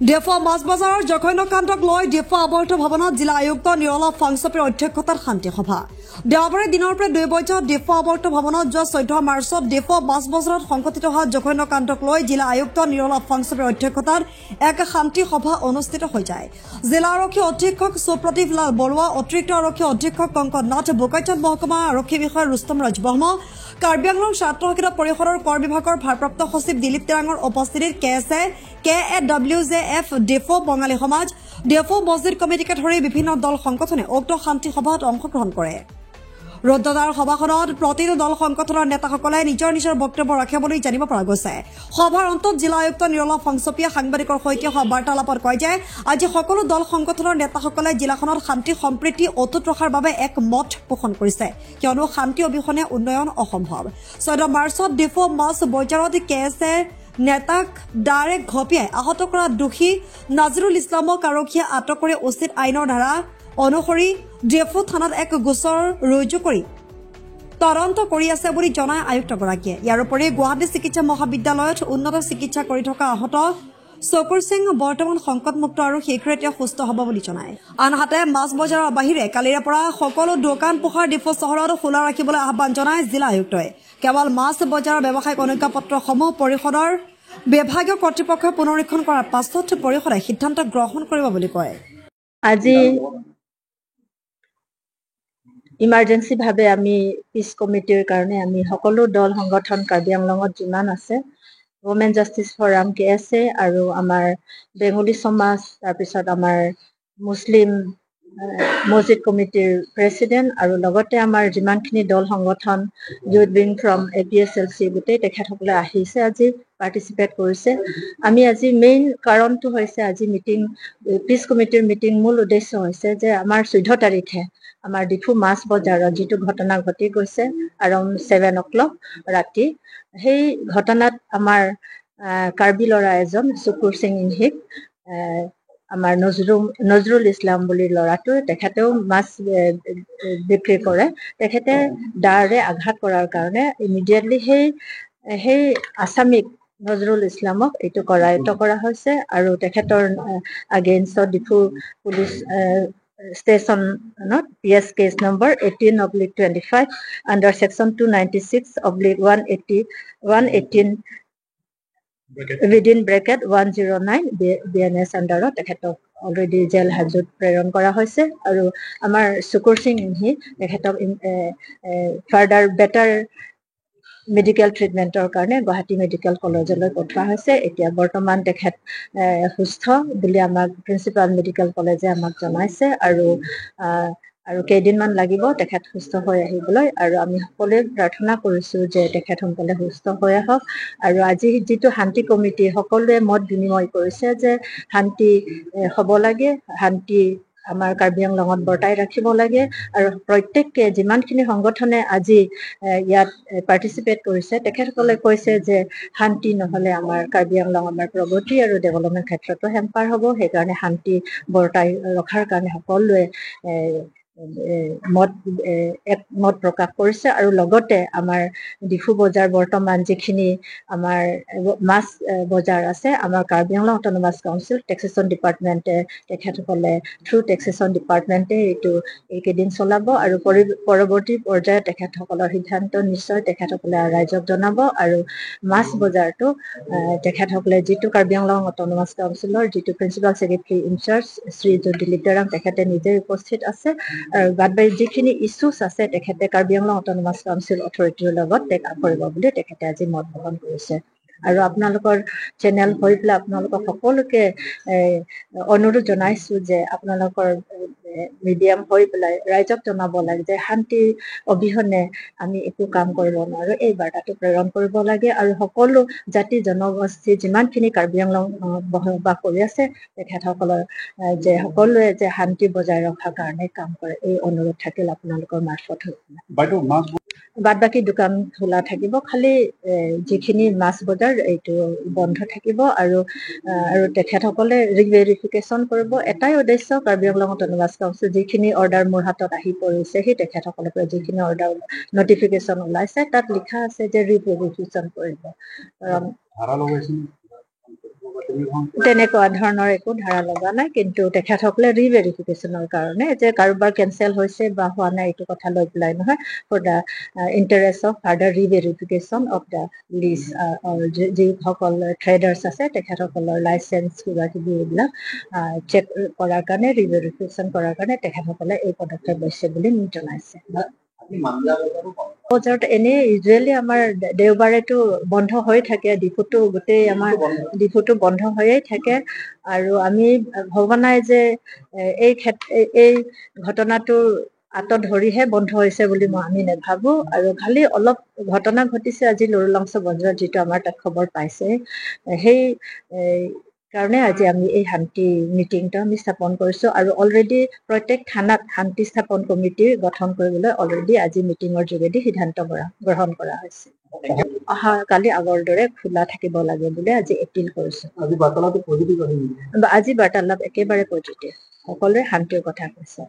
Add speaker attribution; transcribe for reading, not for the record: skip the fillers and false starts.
Speaker 1: ডেফা মাছ বজাৰৰ জঘন্যকাণ্ডক লৈ ডেফা আৱৰ্ত ভৱনত জিলা আয়ুক্ত নিৰলা ফাংচপেৰ অধ্যক্ষতাত শান্তি সভা। দেওবাৰে দিনৰ পৰা 2 বজাত ডেফা আৱৰ্ত ভৱনত যোৱা 14 মাৰ্চত ডেফা মাছ বজাৰত সংঘটিত হোৱা জঘন্যকাণ্ডক লৈ জিলা আয়ুক্ত নিৰলা ফাংচপেৰ অধ্যক্ষতাত এক শান্তি সভা অনুষ্ঠিত হৈ যায়। জিলা আৰক্ষী অধীক্ষক সুপ্ৰদীপ লাল বৰুৱা, অতিৰিক্ত আৰক্ষী অধীক্ষক কংকন নাথ, বোকাইচাঁদ মহকুমা আৰক্ষী বিষয়া ৰুস্তম ৰাজবৰ্মা, কাৰ্বি আংলং ছাত্ৰ শিক্ষা পৰিষদৰ কৰ বিভাগৰ ভাৰপ্ৰাপ্ত সচিব দিলীপ তেৰাঙৰ উপস্থিতিত KSAWJF ডেফো বঙালী সমাজ, ডেফো মছজিদ কমিটিকে ধৰি বিভিন্ন দল সংগঠনে উক্ত শান্তি সভাত অংশগ্ৰহণ কৰে। ৰুদ্ৰদাৰ সভাখনত প্ৰতিটো দল সংগঠনৰ নেতাসকলে নিজৰ নিজৰ বক্তব্য ৰাখে বুলি জানিব পৰা গৈছে। সভাৰ অন্তত জিলা আয়ুক্ত নিৰলা ফাংচপিয়ে সাংবাদিকৰ সৈতে হোৱা বাৰ্তালাপত কয় যে আজি সকলো দল সংগঠনৰ নেতাসকলে জিলাখনত শান্তি সম্প্ৰীতি অটুট ৰখাৰ বাবে এক মত পোষণ কৰিছে, কিয়নো শান্তি অবিহনে উন্নয়ন অসম্ভৱ। 14 মাৰ্চত ডেফো মাছ বজাৰত KSA নেতাক ডাইৰেক্ট ঘপিয়াই আহত কৰা দোষী নাজিৰুল ইছলামক আৰক্ষীয়ে আটক কৰি উচিত আইনৰ ধাৰা অনুসৰি ডেফো থানাত এক গোচৰ ৰুজু কৰি তদন্ত কৰি আছে বুলি জনায় আয়ুক্তগৰাকীয়ে। ইয়াৰ উপৰি গুৱাহাটী চিকিৎসা মহাবিদ্যালয়ত উন্নত চিকিৎসা কৰি থকা আহত চকুৰ সিং বৰ্তমান সংকটমুক্ত আৰু শীঘ্ৰে তেওঁ সুস্থ হ'ব বুলি জনায়। আনহাতে মাছ বজাৰৰ বাহিৰে কালিৰে পৰা সকলো দোকান পোহাৰ ডেফো চহৰত খোলা ৰাখিবলৈ আহ্বান জনায় জিলা আয়ুক্তই। কেৱল মাছ বজাৰৰ ব্যৱসায়িক অনুজ্ঞাপত্ৰসমূহ পৰিষদৰ বিভাগীয় কৰ্তৃপক্ষই পুনৰীক্ষণ কৰাৰ পাছত পৰিষদে সিদ্ধান্ত গ্ৰহণ কৰিব বুলি কয়।
Speaker 2: আজি ইমাৰ্জেঞ্চি ভাৱে আমি পিছ কমিটিৰ কাৰণে আমি সকলো দল সংগঠন কাৰ্বি আংলঙত যিমান আছে, ওমেন জাষ্টিচ ফৰাম KSA আৰু আমাৰ বেংগলী সমাজ, তাৰপিছত আমাৰ মুছলিম মছজিদ কমিটিৰ প্ৰেচিডেণ্ট আৰু লগতে আমাৰ যিমানখিনি দল সংগঠন ইউথ উইং ফ্ৰম APSLC গোটেই তেখেতসকলে আহিছে, আজি পাৰ্টিচিপেট কৰিছে। আমি আজি মেইন কাৰণটো হৈছে আজি মিটিং, পিছ কমিটিৰ মিটিং মূল উদ্দেশ্য হৈছে যে আমাৰ 14 তাৰিখে আমাৰ ডিফু মাছ বজাৰত যিটো ঘটনা ঘটি গৈছে around 7 o'clock ৰাতি, সেই ঘটনাত আমাৰ কাৰ্বি ল'ৰা এজন চকুৰ সিং ইনহিক আমাৰ নজৰুল ইছলাম বুলি ল'ৰাটো, তেখেতেও মাছ বিক্ৰী কৰে, তেখেতে দাৰে আঘাত কৰাৰ কাৰণে ইমিডিয়েটলি সেই আছামিক নজৰুল ইছলামক এইটো কৰায়ত্ব কৰা হৈছে আৰু তেখেতৰ আগেইনষ্টত ডিফু পুলিচ ষ্টেচনত PS case number 18/25 under section 296/118 within bracket 109 BNS আণ্ডাৰত তেখেতক অলৰেডি জেল হাজত প্ৰেৰণ কৰা হৈছে আৰু আমাৰ চকুৰ সিং ইনহি তেখেতক ফাৰ্ডাৰ বেটাৰ মেডিকেল ট্ৰিটমেণ্টৰ কাৰণে গুৱাহাটী মেডিকেল কলেজলৈ পঠোৱা হৈছে। এতিয়া বৰ্তমান তেখেত সুস্থ বুলি আমাক প্ৰিন্সিপাল মেডিকেল কলেজে আমাক জনাইছে আৰু কেইদিনমান লাগিব তেখেত সুস্থ হৈ আহিবলৈ, আৰু আমি সকলোৱে প্ৰাৰ্থনা কৰিছোঁ যে তেখেত সোনকালে সুস্থ হৈ আহক। আৰু আজি যিটো শান্তি কমিটি সকলোৱে মত বিনিময় কৰিছে যে শান্তি হ'ব লাগে, শান্তি আমাৰ কাৰ্বি আংলঙত বৰ্তাই ৰাখিব লাগে, আৰু প্ৰত্যেককে যিমানখিনি সংগঠনে আজি ইয়াত পাৰ্টিচিপেট কৰিছে তেখেতসকলে কৈছে যে শান্তি নহ'লে আমাৰ কাৰ্বি আংলং আমাৰ প্ৰগতি আৰু ডেভেলপমেণ্ট ক্ষেত্ৰতো হেম্পাৰ হ'ব। সেইকাৰণে শান্তি বৰ্তাই ৰখাৰ কাৰণে সকলোৱে মত প্ৰকাশ কৰিছে। আৰু লগতে আমাৰ ডিফু বজাৰ বৰ্তমান যিখিনি আমাৰ মাছ বজাৰ আছে, আমাৰ Karbi Anglong autonomous council taxation ডিপাৰ্টমেণ্টে তেখেতসকলে থ্ৰু টেক্সেশ্যন ডিপাৰ্টমেণ্টে এইকেইদিন চলাব আৰু পৰৱৰ্তী পৰ্যায়ত তেখেতসকলৰ সিদ্ধান্ত নিশ্চয় তেখেতসকলে ৰাইজক জনাব। আৰু মাছ বজাৰটো তেখেতসকলে যিটো কাৰ্বি আংলং অট'নমাছ কাউন্সিলৰ যিটো প্ৰিন্সিপাল ছেক্ৰেটাৰী ইনচাৰ্জ শ্ৰীযুত দিলীপ তেৰাং তেখেতে নিজে উপস্থিত আছে, আৰু বাদবাকী যিখিনি ইছ্যুজ আছে তেখেতে কাৰ্বি আংলং অট'নমাছ কাউন্সিল অথৰিটিৰ লগত টেক আপ কৰিব বুলি তেখেতে আজি মত পোষণ কৰিছে। আৰু আপোনালোকৰ চেনেল হৈ পেলাই আপোনালোকক সকলোকে অনুৰোধ জনাইছোঁ যে আপোনালোকৰ মিডিয়াম হৈ পেলাই ৰাইজক জনাব লাগে যে শান্তি অবিহনে আমি একো কাম কৰিব নোৱাৰোঁ, এই বাৰ্তাটো প্ৰেৰণ কৰিব লাগে। আৰু সকলো জাতি জনগোষ্ঠী যিমানখিনি কাৰ্বি আংলং বসবাস কৰি আছে তেখেতসকলৰ যে সকলোৱে যে শান্তি বজাই ৰখাৰ কাৰণে কাম কৰে, এই অনুৰোধ থাকিল আপোনালোকৰ মাৰ্ফত। বাদ বাকী দোকান খোলা থাকিব, খালি যিখিনি মাছ বজাৰ এইটো বন্ধ থাকিব। আৰু তেখেতসকলে ৰিভেৰিফিকেশ্যন কৰিব। এটাই উদ্দেশ্য, কাৰ্বি আংলং অট'নমাছ কাউন্সিল যিখিনি অৰ্ডাৰ মোৰ হাতত আহি পৰিছে সেই তেখেতসকলৰ পৰা যিখিনি অৰ্ডাৰ নটিফিকেশ্যন ওলাইছে তাত লিখা আছে যে ৰিভেৰিফিকেশ্যন কৰিব। তেনেকুৱা ধৰণৰ একো ধাৰা লগা নাই, কিন্তু তেখেতসকলে ৰিভেৰিফিকেশ্যনৰ কাৰণে যে কাৰোবাৰ কেঞ্চেল হৈছে বা হোৱা নাই এইটো কথা লৈ পেলাই নহয়, for the interest of further reverification of the list, যিসকল ট্ৰেডাৰ্ছ আছে তেখেতসকলৰ লাইচেঞ্চ কিবা কিবি এইবিলাক চেক কৰাৰ কাৰণে, ৰিভেৰিফিকেশ্যন কৰাৰ কাৰণে তেখেতসকলে এই পদক্ষেপ লৈছে বুলি মোক জনাইছে। বজাৰত এনেই ইউজুৱেলি আমাৰ দেওবাৰেতো বন্ধ হৈ থাকে, ডিপুটো গোটেই আমাৰ ডিপুটো বন্ধ হৈয়ে থাকে, আৰু আমি ভবা নাই যে এই ঘটনাটোৰ আঁতত ধৰিহে বন্ধ হৈছে বুলি আমি নাভাবো, আৰু খালি অলপ ঘটনা ঘটিছে আজি লৰুলাংচ বজাৰত, যিটো আমাৰ তাত খবৰ পাইছে, সেই কাৰণে আজি আমি এই শান্তি মিটিংটো আমি স্থাপন কৰিছো, আৰু অলৰেডি প্ৰত্যেক থানাত শান্তি স্থাপন কমিটি গঠন কৰিবলৈ অলৰেডি আজি মিটিঙৰ যোগেদি সিদ্ধান্ত গ্ৰহণ কৰা হৈছে। অহাকালি আগৰ দৰে খোলা থাকিব লাগে বুলি আজি এপিল কৰিছো। আজি বাৰ্তালাপ একেবাৰে পজিটিভ, সকলোৱে শান্তিৰ কথা কৈছে।